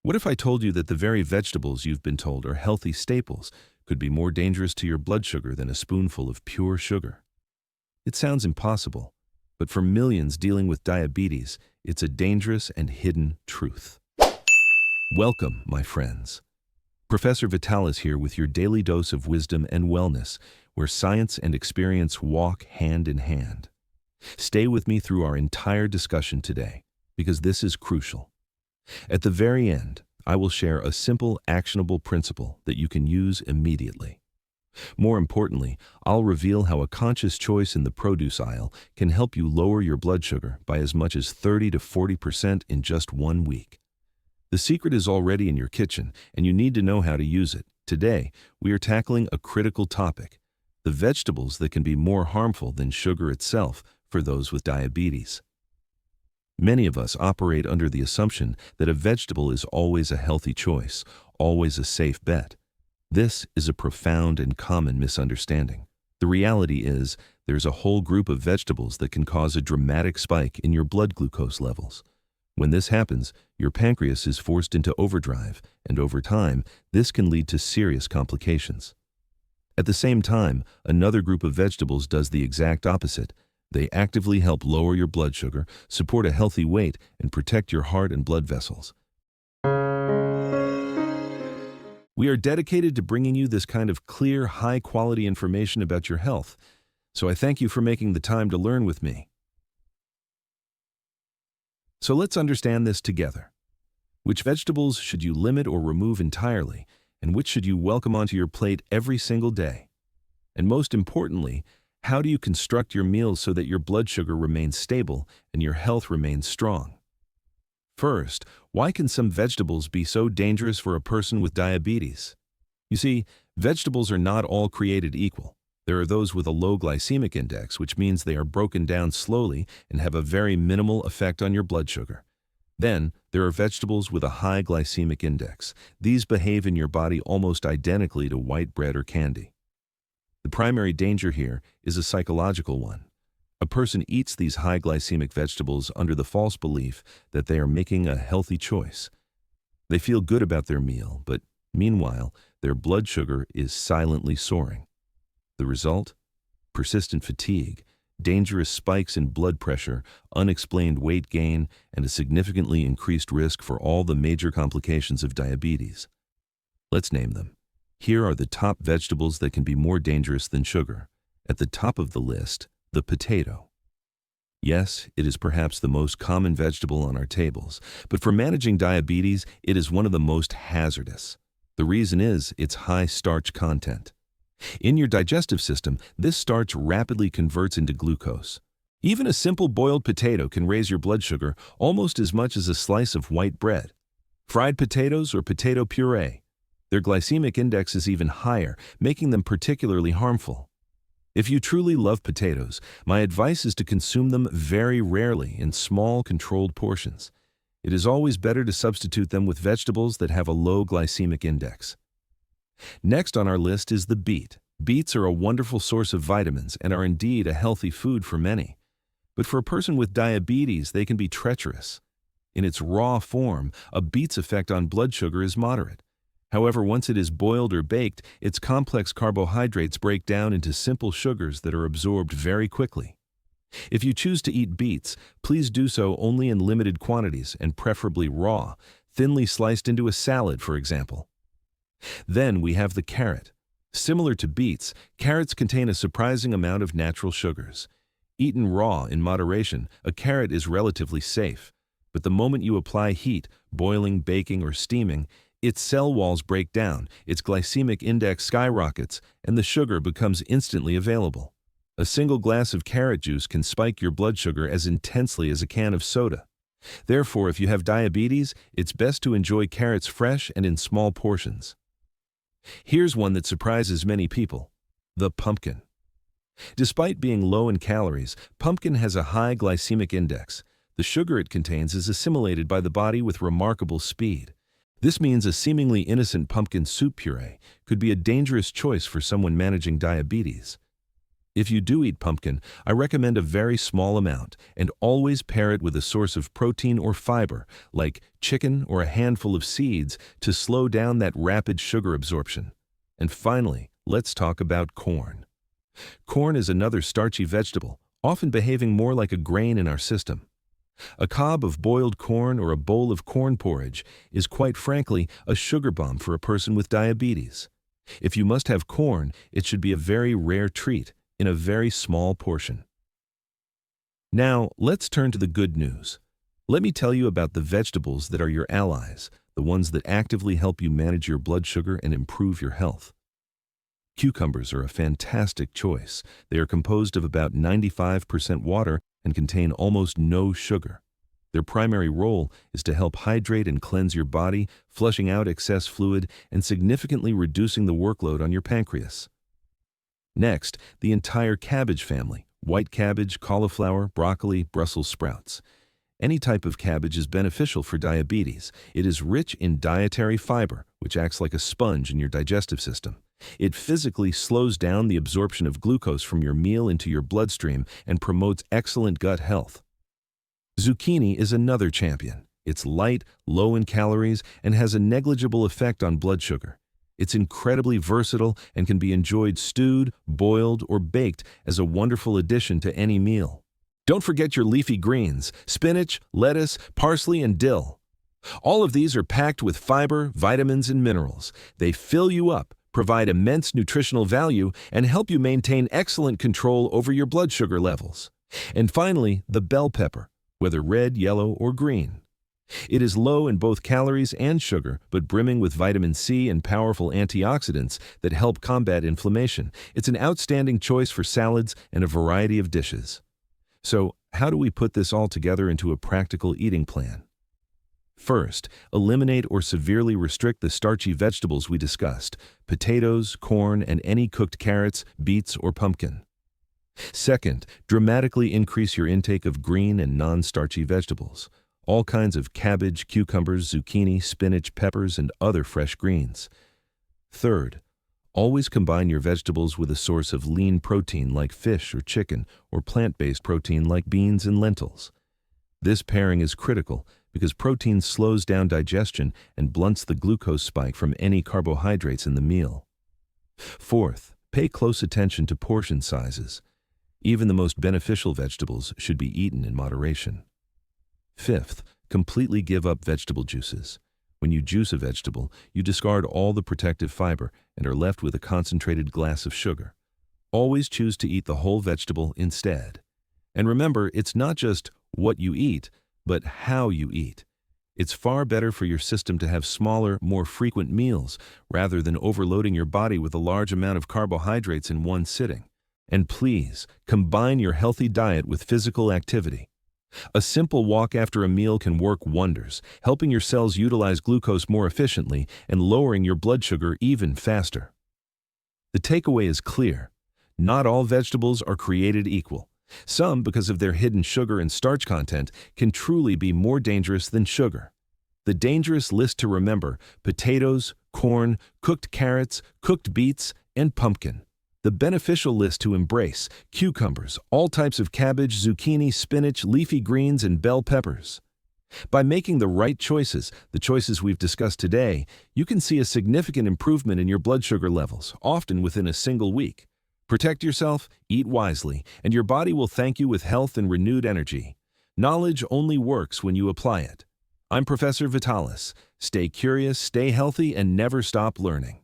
What if I told you that the very vegetables you've been told are healthy staples could be more dangerous to your blood sugar than a spoonful of pure sugar? It sounds impossible, but for millions dealing with diabetes, it's a dangerous and hidden truth. Welcome, my friends. Professor Vitalis here with your daily dose of wisdom and wellness, where science and experience walk hand in hand. Stay with me through our entire discussion today, because this is crucial. At the very end, I will share a simple, actionable principle that you can use immediately. More importantly, I'll reveal how a conscious choice in the produce aisle can help you lower your blood sugar by as much as 30 to 40% in just 1 week. The secret is already in your kitchen, and you need to know how to use it. Today, we are tackling a critical topic: the vegetables that can be more harmful than sugar itself for those with diabetes. Many of us operate under the assumption that a vegetable is always a healthy choice, always a safe bet. This is a profound and common misunderstanding. The reality is, there's a whole group of vegetables that can cause a dramatic spike in your blood glucose levels. When this happens, your pancreas is forced into overdrive, and over time, this can lead to serious complications. At the same time, another group of vegetables does the exact opposite. They actively help lower your blood sugar, support a healthy weight, and protect your heart and blood vessels. We are dedicated to bringing you this kind of clear, high-quality information about your health, so I thank you for making the time to learn with me. So let's understand this together. Which vegetables should you limit or remove entirely, and which should you welcome onto your plate every single day? And most importantly, how do you construct your meals so that your blood sugar remains stable and your health remains strong? First, why can some vegetables be so dangerous for a person with diabetes? You see, vegetables are not all created equal. There are those with a low glycemic index, which means they are broken down slowly and have a very minimal effect on your blood sugar. Then, there are vegetables with a high glycemic index. These behave in your body almost identically to white bread or candy. The primary danger here is a psychological one. A person eats these high glycemic vegetables under the false belief that they are making a healthy choice. They feel good about their meal, but meanwhile, their blood sugar is silently soaring. The result? Persistent fatigue, dangerous spikes in blood pressure, unexplained weight gain, and a significantly increased risk for all the major complications of diabetes. Let's name them. Here are the top vegetables that can be more dangerous than sugar. At the top of the list, the potato. Yes, it is perhaps the most common vegetable on our tables, but for managing diabetes, it is one of the most hazardous. The reason is its high starch content. In your digestive system, this starch rapidly converts into glucose. Even a simple boiled potato can raise your blood sugar almost as much as a slice of white bread. Fried potatoes or potato puree. Their glycemic index is even higher, making them particularly harmful. If you truly love potatoes, my advice is to consume them very rarely in small, controlled portions. It is always better to substitute them with vegetables that have a low glycemic index. Next on our list is the beet. Beets are a wonderful source of vitamins and are indeed a healthy food for many. But for a person with diabetes, they can be treacherous. In its raw form, a beet's effect on blood sugar is moderate. However, once it is boiled or baked, its complex carbohydrates break down into simple sugars that are absorbed very quickly. If you choose to eat beets, please do so only in limited quantities and preferably raw, thinly sliced into a salad, for example. Then we have the carrot. Similar to beets, carrots contain a surprising amount of natural sugars. Eaten raw in moderation, a carrot is relatively safe. But the moment you apply heat, boiling, baking, or steaming, its cell walls break down, its glycemic index skyrockets, and the sugar becomes instantly available. A single glass of carrot juice can spike your blood sugar as intensely as a can of soda. Therefore, if you have diabetes, it's best to enjoy carrots fresh and in small portions. Here's one that surprises many people: the pumpkin. Despite being low in calories, pumpkin has a high glycemic index. The sugar it contains is assimilated by the body with remarkable speed. This means a seemingly innocent pumpkin soup puree could be a dangerous choice for someone managing diabetes. If you do eat pumpkin, I recommend a very small amount and always pair it with a source of protein or fiber, like chicken or a handful of seeds, to slow down that rapid sugar absorption. And finally, let's talk about corn. Corn is another starchy vegetable, often behaving more like a grain in our system. A cob of boiled corn or a bowl of corn porridge is quite frankly a sugar bomb for a person with diabetes. If you must have corn, it should be a very rare treat, in a very small portion. Now, let's turn to the good news. Let me tell you about the vegetables that are your allies, the ones that actively help you manage your blood sugar and improve your health. Cucumbers are a fantastic choice. They are composed of about 95% water and contain almost no sugar. Their primary role is to help hydrate and cleanse your body, flushing out excess fluid and significantly reducing the workload on your pancreas. Next, the entire cabbage family: white cabbage, cauliflower, broccoli, Brussels sprouts. Any type of cabbage is beneficial for diabetes. It is rich in dietary fiber, which acts like a sponge in your digestive system. It physically slows down the absorption of glucose from your meal into your bloodstream and promotes excellent gut health. Zucchini is another champion. It's light, low in calories, and has a negligible effect on blood sugar. It's incredibly versatile and can be enjoyed stewed, boiled, or baked as a wonderful addition to any meal. Don't forget your leafy greens: spinach, lettuce, parsley, and dill. All of these are packed with fiber, vitamins, and minerals. They fill you up, provide immense nutritional value, and help you maintain excellent control over your blood sugar levels. And finally, the bell pepper, whether red, yellow, or green. It is low in both calories and sugar, but brimming with vitamin C and powerful antioxidants that help combat inflammation. It's an outstanding choice for salads and a variety of dishes. So, how do we put this all together into a practical eating plan? First, eliminate or severely restrict the starchy vegetables we discussed: potatoes, corn, and any cooked carrots, beets, or pumpkin. Second, dramatically increase your intake of green and non-starchy vegetables: all kinds of cabbage, cucumbers, zucchini, spinach, peppers, and other fresh greens. Third, always combine your vegetables with a source of lean protein like fish or chicken, or plant-based protein like beans and lentils. This pairing is critical because protein slows down digestion and blunts the glucose spike from any carbohydrates in the meal. Fourth, pay close attention to portion sizes. Even the most beneficial vegetables should be eaten in moderation. Fifth, completely give up vegetable juices. When you juice a vegetable, you discard all the protective fiber and are left with a concentrated glass of sugar. Always choose to eat the whole vegetable instead. And remember, it's not just what you eat, but how you eat. It's far better for your system to have smaller, more frequent meals rather than overloading your body with a large amount of carbohydrates in one sitting. And please, combine your healthy diet with physical activity. A simple walk after a meal can work wonders, helping your cells utilize glucose more efficiently and lowering your blood sugar even faster. The takeaway is clear. Not all vegetables are created equal. Some, because of their hidden sugar and starch content, can truly be more dangerous than sugar. The dangerous list to remember: potatoes, corn, cooked carrots, cooked beets, and pumpkin. The beneficial list to embrace: cucumbers, all types of cabbage, zucchini, spinach, leafy greens, and bell peppers. By making the right choices, the choices we've discussed today, you can see a significant improvement in your blood sugar levels, often within a single week. Protect yourself, eat wisely, and your body will thank you with health and renewed energy. Knowledge only works when you apply it. I'm Professor Vitalis. Stay curious, stay healthy, and never stop learning.